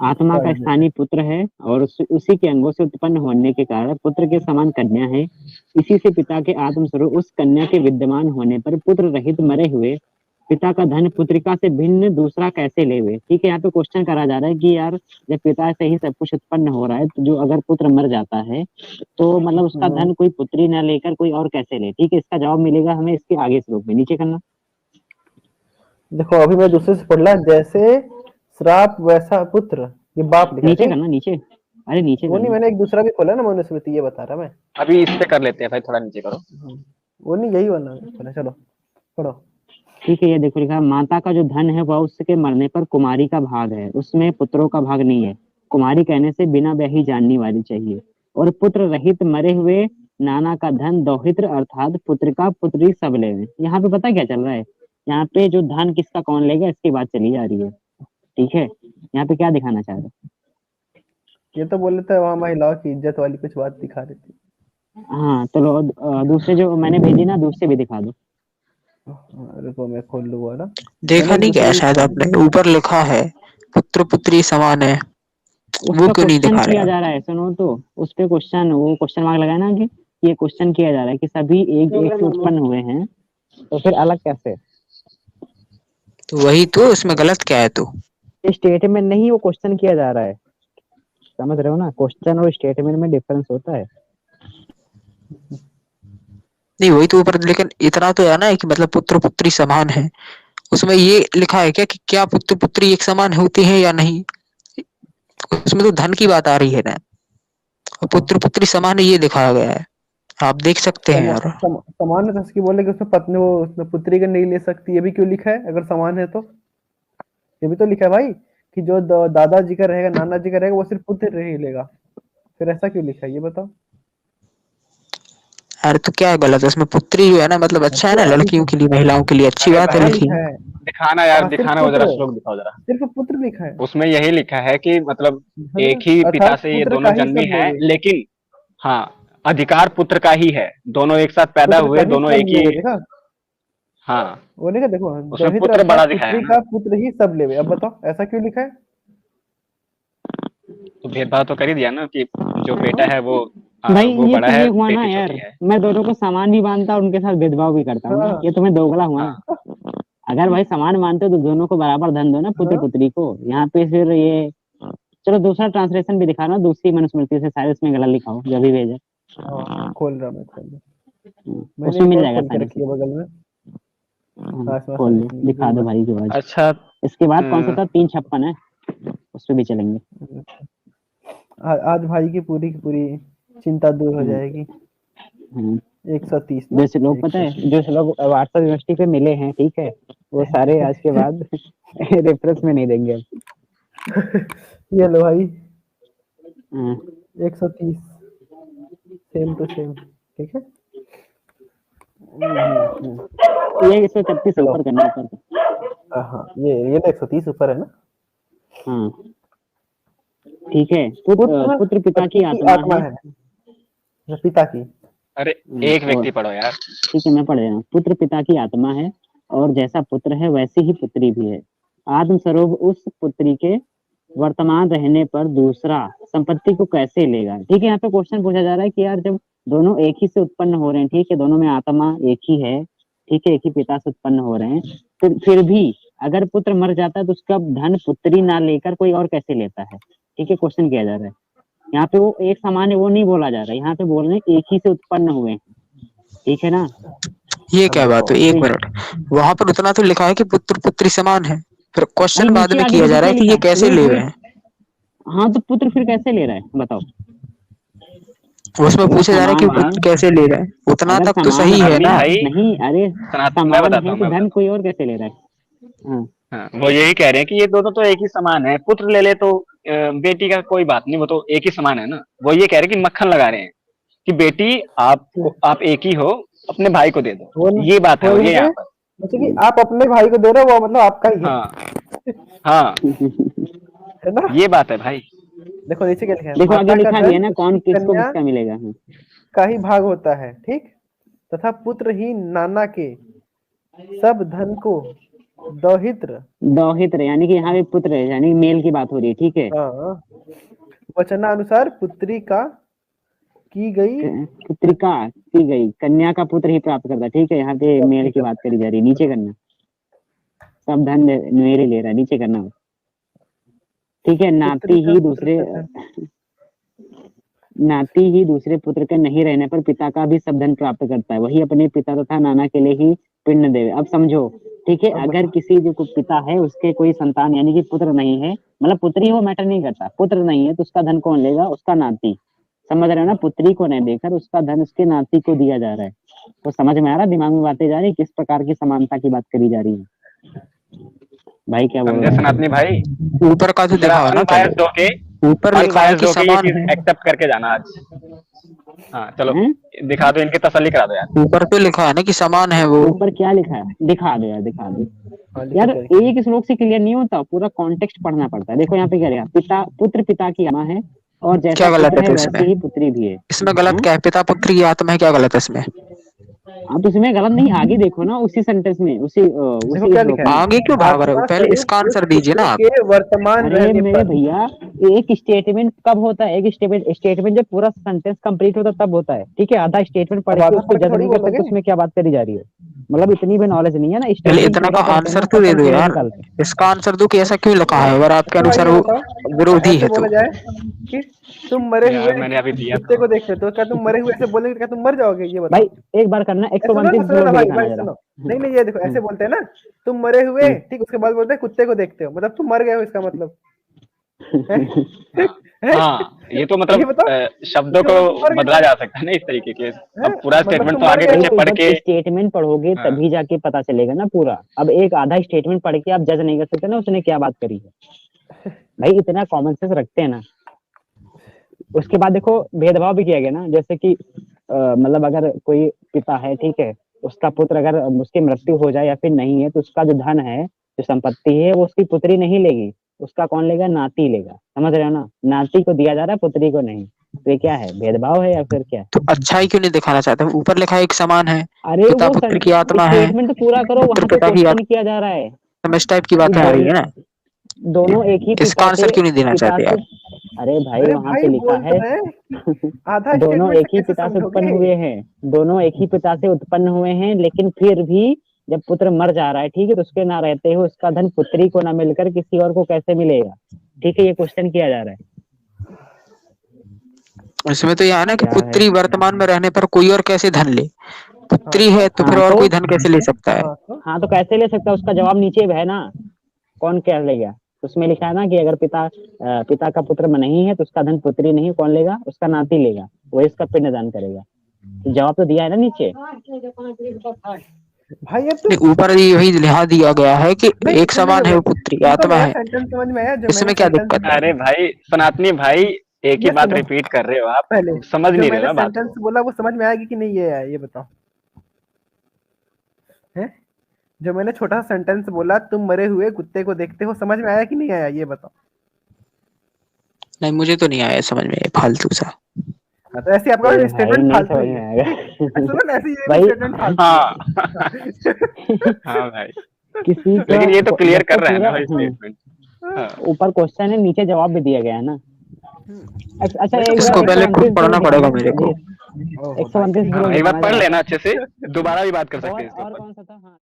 आत्मा का स्थानीय पुत्र है और उसी के अंगों से उत्पन्न होने के कारण पुत्र के समान कन्या है। इसी से पिता के आत्मस्वरूप उस कन्या के विद्यमान होने पर पुत्र रहित मरे हुए पिता का धन पुत्रिका से भिन्न दूसरा कैसे ले हुए। ठीक है, यहाँ पे क्वेश्चन करा जा रहा है कि यार जब पिता से ही सब कुछ उत्पन्न हो रहा है तो जो अगर पुत्र मर जाता है तो मतलब उसका धन कोई पुत्री न लेकर कोई और कैसे ले। ठीक है, इसका जवाब मिलेगा हमें इसके आगे श्लोक में। नीचे करना। देखो अभी मैं दूसरे से पढ़ रहा, जैसे श्राप वैसा पुत्र, ये बाप लिखा है। नीचे करना, नीचे। अरे नीचे वो नहीं, मैंने एक दूसरा भी खोला ना मनुस्मृति, ये बता रहा मैं। अभी इस पे कर लेते हैं भाई, थोड़ा नीचे करो। वो नहीं, यही वाला। चलो पढ़ो। ठीक है, ये देखो लिखा है, माता का जो धन है वह उसके मरने पर कुमारी का भाग है, उसमें पुत्रों का भाग नहीं है। कुमारी कहने से बिना ब्याही जाननी वाली चाहिए। और पुत्र रहित मरे हुए नाना का धन दोहित्र अर्थात पुत्रिका पुत्री सब ले। यहाँ पे पता क्या चल रहा है, यहाँ पे जो धन किसका कौन लेगा इसकी बात चली जा रही है। ठीक है, यहाँ पे क्या दिखाना चाह रहे? ये तो बोल रहे थे वहाँ महिलाओं की इज्जत वाली कुछ बात दिखा रही थी। हाँ चलो, दूसरे जो मैंने भेजी ना, दूसरे भी दिखा दो। रुको मैं खोल लूँ वाला। देखा नहीं क्या शायद आपने, ऊपर लिखा है पुत्र पुत्री समान है, वो क्यों नहीं दिखा किया रहे? जा रहा है, सुनो तो उस पे क्वेश्चन, वो क्वेश्चन मार्क लगाया ना कि ये क्वेश्चन किया जा रहा है कि सभी एक एक से उत्पन्न हुए हैं तो फिर अलग कैसे। तो वही तो, इसमें गलत क्या है? तो स्टेटमेंट नहीं, वो क्वेश्चन किया जा रहा है, समझ रहे हो ना, क्वेश्चन और स्टेटमेंट में डिफरेंस होता है। नहीं वही तो ऊपर, लेकिन इतना तो है ना कि मतलब पुत्र पुत्री समान है, उसमें ये लिखा है क्या कि क्या पुत्र पुत्री एक समान होते हैं या नहीं? उसमें तो धन की बात आ रही है ना, और पुत्र पुत्री समान है ये दिखाया गया है, आप देख सकते हैं यार। समान है तो उसकी बोले कि उसमें पत्नी, वो उसमें पुत्री का नहीं ले सकती, ये भी क्यों लिखा है अगर समान है तो? ये भी तो लिखा है भाई कि जो दादाजी का रहेगा, नाना जी का रहेगा, वो सिर्फ पुत्र ही लेगा। फिर ऐसा क्यों लिखा है ये बताओ? अरे तो क्या है गलत है उसमें? पुत्री जो है ना मतलब अच्छा है ना, लड़कियों के लिए, महिलाओं के लिए अच्छी बात है लिखी। दिखाना यार, दिखाना, वो जरा श्लोक दिखाओ जरा। सिर्फ पुत्र लिखा है, उसमें यही लिखा है कि मतलब एक ही पिता से ये दोनों जन्मे हैं, लेकिन हाँ अधिकार पुत्र का ही है, दोनों एक साथ पैदा हुए, दोनों एक ही। हाँ वो नहीं, देखो उसमें पुत्र बड़ा दिखाया है ना, पुत्र ही सब ले। अब बताओ ऐसा क्यों लिखा है? तो भेदभाव तो कर ही दिया ना कि जो बेटा है वो भाई वो ये बड़ा तो है, ये हुआ ना बेटी यार, छोटी है। मैं दोनों को समान भी मानता और उनके साथ भेदभाव भी करता हूँ ना, ये तुम्हें दोगला हुआ ना। अगर भाई समान मानते हो तो दोनों को बराबर धन दो ना, पुत्र पुत्री को। यहाँ पे फिर ये चलो दूसरा ट्रांसलेशन भी दिखा रहा हूँ, दूसरी मनुस्मृति से, शायद इसमें गलत लिखा हो जो भी भेजा। खोल रहा मैं, उसमें मिल जाएगा खोल के बगल में। खोल दो, दिखा दो भाई के बाद। अच्छा इसके बाद कौन सा था, 356 है, उस पे भी चलेंगे। आज भाई की पूरी चिंता दूर हो जाएगी। 130 जैसे लोग पता है, जो लोग व्हाट्सएप यूनिवर्सिटी पे मिले हैं, ठीक है, वो सारे आज के बाद रेफरेंस में नहीं देंगे। ये लो भाई 130 सेम टू सेम, ठीक है। ये 133 ऊपर करना ऊपर। हाँ ये तो 130 ऊपर है ना। हाँ ठीक है। पुत्र पिता की आत्मा है, पिता की। अरे एक व्यक्ति पढ़ो यार। ठीक है मैं पढ़ रहा हूँ। पुत्र पिता की आत्मा है और जैसा पुत्र है वैसी ही पुत्री भी है। आत्मस्वरूप उस पुत्री के वर्तमान रहने पर दूसरा संपत्ति को कैसे लेगा। ठीक है, यहाँ पे क्वेश्चन पूछा जा रहा है कि यार जब दोनों एक ही से उत्पन्न हो रहे हैं, ठीक है, दोनों में आत्मा एक ही है, ठीक है, एक ही पिता से उत्पन्न हो रहे हैं, तो फिर भी अगर पुत्र मर जाता है तो उसका धन पुत्री ना लेकर कोई और कैसे लेता है। ठीक है, क्वेश्चन किया जा रहा है। यहाँ पे वो एक समान है वो नहीं बोला जा रहा है, यहाँ पे बोल रहे हैं एक ही से उत्पन्न हुए हैं, ठीक है ना। ये क्या बात है, एक मिनट, वहां पर उतना तो लिखा है कि पुत्र पुत्री समान है, फिर क्वेश्चन बाद में किया जा रहा है कि ये कैसे ले रहे हैं। हाँ तो पुत्र फिर कैसे ले रहा है बताओ, उसमें पूछा जा रहा है कि पुत्र कैसे ले रहा है, उतना तक तो सही है ना। नहीं अरे मैं बताता हूँ, धन कोई और कैसे ले रहा है। हाँ, वो यही कह रहे हैं कि ये दोनों तो एक ही समान है, पुत्र ले ले तो बेटी का कोई बात नहीं, वो तो एक ही समान है ना। वो ये कह रहे हैं कि मक्खन लगा रहे हैं कि बेटी आप एक ही हो, अपने भाई को दे दो, ये बात है ये यहाँ पर। जैसे कि आप अपने भाई को दे रहे हो वो मतलब आपका ही है। हाँ है ना, ये बात है भाई। देखो नीचे क्या लिखा है, देखो आगे लिखा है ना कौन किसको किसका मिलेगा का ही भाग होता है, ठीक, तथा पुत्र ही नाना के सब धन को दौहित्र। दौहित्र यानी कि यहाँ पे पुत्र है, यानी मेल की बात हो रही है, ठीक है। हाँ, वचनानुसार पुत्री का की गई पुत्रिका की गई कन्या का पुत्र ही प्राप्त करता है, ठीक है। यहाँ पे मेल की बात करी जा रही है, नीचे करना, सब धन मेरे ले रहा है, नीचे करना, ठीक है। नाती ही दूसरे पुत्र के नहीं रहने पर पिता का भी सब धन प्राप्त करता है, वही अपने पिता तथा नाना के लिए ही पिंड देवे। अब समझो, ठीक है, अगर किसी जो पिता है उसके कोई संतान यानी कि पुत्र नहीं है, मतलब पुत्री हो मैटर नहीं करता, पुत्र नहीं है तो उसका धन कौन लेगा? उसका नाती। समझ रहे हो ना, पुत्री को नहीं देकर उसका धन उसके नाती को दिया जा रहा है। तो समझ में आ रहा, दिमाग में बातें जा रही, किस प्रकार की समानता की बात करी जा रही है। भाई क्या बोल समझे रहे हैं? सनातनी भाई? ऊपर का तो देखा है ना पहले, अनबायस्ड होके ऊपर लिखा है कि समान है। एक्सेप्ट करके जाना आज। हाँ चलो हैं? दिखा दो, इनकी तसल्ली करा दो यार। ऊपर तो लिखा है ना कि समान है वो। ऊपर क्या लिखा है? दिखा दो यार, दिखा दो हाँ, यार। लिखो, एक श्लोक से क्लियर नहीं होता, पूरा कॉन्टेक्स्ट पढ़ना पड़ता है। देखो यहाँ पे क्या लिखा, पिता पुत्र पिता की आत्मा है और जैसा क्या गलत पुत्र है है तो वैसे इसमें? ही पुत्री भी है। इसमें गलत क्या है? पिता पुत्र की आत्मा है, क्या गलत है इसमें? आप इसमें गलत नहीं, आगे देखो ना, उसी सेंटेंस में, उसी देखो क्या लिखा है, आगे क्यों भाग रहे हो? आत्मा पहले स्वरूप इसका आंसर उस दीजिए ना पुत्र आप। के वर्तमान अरे रहने मेरे पर। भैया, एक स्टेटमेंट कब होता है? एक स्टेटमेंट जब पूरा सेंटेंस कंप्लीट होता है तब होता है, ठीक है। आधा स्टेटमेंट पढ़ के आधा उसको पढ़ के जज थोड़ी नहीं कर सकते, बोलोगे। उसमें क्या बात करी जा रही है। मतलब इतनी भी नॉलेज नहीं है ना, पहले स्टेटमेंट इतना पूरा का पढ़ते हैं आंसर ना तो तब दे दो कंक्लूजन यार। निकालते हैं। इसका आंसर दो कि ऐसा क्यों लिखा है, अगर आपके अच्छा भाई अनुसार ये वो बताओ, विरोधी ऐसे है बोला तो। जाए कि तुम मरे हुए यार मैंने अभी दिया कुत्ते था। को देखते हो, तो क्या तुम मरे हुए ऐसे बोलेंगे, क्या तुम मर जाओगे? ये बताओ। भाई एक बार करना, सुनो 129 ना, सुनो श्लोक ना भी भाई, दिखाना भाई जरा। सुनो। नहीं नहीं, ये देखो ऐसे बोलते हैं ना, तुम मरे हुए, ठीक, उसके बाद बोलते हैं कुत्ते को देखते हो, मतलब तुम मर गए हो, इसका मतलब है? हाँ ये तो ये मतलब बताओ, शब्दों इसका को मतलब तुम मर गए बदला जा सकता है ना इस तरीके के। हैं? अब पूरा मतलब स्टेटमेंट तुम तो मर आगे गए भाई पीछे हो। पढ़ जब के। स्टेटमेंट पढ़ोगे हाँ तभी जाके पता चलेगा ना पूरा। अब एक आधा स्टेटमेंट पढ़ के आप जज नहीं कर सकते ना उसने क्या बात करी है। भाई इतना कॉमन सेंस रखते हैं ना। उसके बाद देखो भेदभाव भी किया गया ना, जैसे कि मतलब अगर कोई पिता है, ठीक है, उसका पुत्र अगर उसकी मृत्यु हो जाए या फिर नहीं है तो उसका जो धन है, जो संपत्ति है, वो उसकी पुत्री नहीं लेगी, उसका कौन लेगा? नाती लेगा। समझ रहे हो ना, नाती को दिया जा रहा है, पुत्री को नहीं। तो ये क्या है, भेदभाव है या फिर क्या? तो अच्छाई क्यों नहीं दिखाना चाहते? ऊपर लिखा है एक समान है, अरे पिता वो पुत्र की आत्मा है, स्टेटमेंट तो पूरा करो, पुत्र वहां पे पिता की क्वेश्चन आत्मा, किया जा रहा है इस टाइप की कि बातें आ रही है ना। दोनों एक ही इसका पिता आंसर क्यों नहीं देना पिता चाहते से आप? अरे भाई अरे वहां भाई पे लिखा बोल है तो रहे हैं कि आधा दोनों स्टेटमेंट एक से ही कैसे पिता से उत्पन्न समझोगे? हुए हैं, दोनों एक ही पिता से उत्पन्न हुए हैं, लेकिन फिर भी जब पुत्र मर जा रहा है, ठीक है, तो उसके ना रहते हुए उसका धन पुत्री को ना मिलकर किसी और को कैसे मिलेगा? ठीक है, ये क्वेश्चन किया जा रहा है। इसमें तो यह है ना कि क्या है? पुत्री वर्तमान में रहने पर कोई और कैसे धन ले? हाँ पुत्री है तो फिर हाँ और तो कोई धन कैसे ले सकता है? हाँ तो हाँ तो कैसे ले सकता है, उसका जवाब नीचे है ना, कौन क्या लेगा? उसमें लिखा है ना कि अगर पिता का पुत्र में नहीं है तो उसका धन पुत्री नहीं, कौन लेगा? उसका नाती लेगा, वो इसका पिंडदान करेगा। तो जवाब तो दिया है ना नीचे। भाई ये तो नहीं, ऊपर यही लिखा दिया गया है कि नहीं, एक सुनो समान है, जब वो पुत्री तुमको आत्मा मेरा है। सेंटेंस समझ में आया, जो मैंने इसमें क्या सेंटेंस दिक्कत है? अरे भाई सनातनी भाई, एक ही ये बात सुनो रिपीट कर रहे हो आप, पहले, समझ जो नहीं रहे मैंने हो ना बात सेंटेंस को। बोला वो समझ में आएगी कि नहीं, ये है ये बताओ, है? जो मैंने छोटा सा सेंटेंस बोला, तुम मरे हुए कुत्ते को देखते हो, समझ में आया कि नहीं आया, ये बताओ। नहीं, मुझे तो नहीं आया समझ में, ये फालतू सा। हाँ, तो ऐसे आपका ए भाई स्टेटमेंट नहीं फालतू समझ ही में है, आएगा। ठीक? सुनो ना, ऐसे ये भी भाई स्टेटमेंट फालतू ही हाँ है। हाँ भाई, किसी का लेकिन ये तो क्लियर जब कर तक रहा है ना पूरा भाई स्टेटमेंट। हाँ ऊपर क्वेश्चन है, नीचे जवाब भी दिया गया है ना। अच्छा वही तो एक पूरा बार इसको पहले खुद 129 श्लोक पढ़ना दिखाना पड़ेगा मेरे को। अजीत, ओहो भाई 129 ठीक है श्लोक हाँ, एक बार दिखाना पढ़ जरा। लेना अच्छे से, दोबारा भी बात कर सकते हैं इसके और ऊपर। कौन सा था? हाँ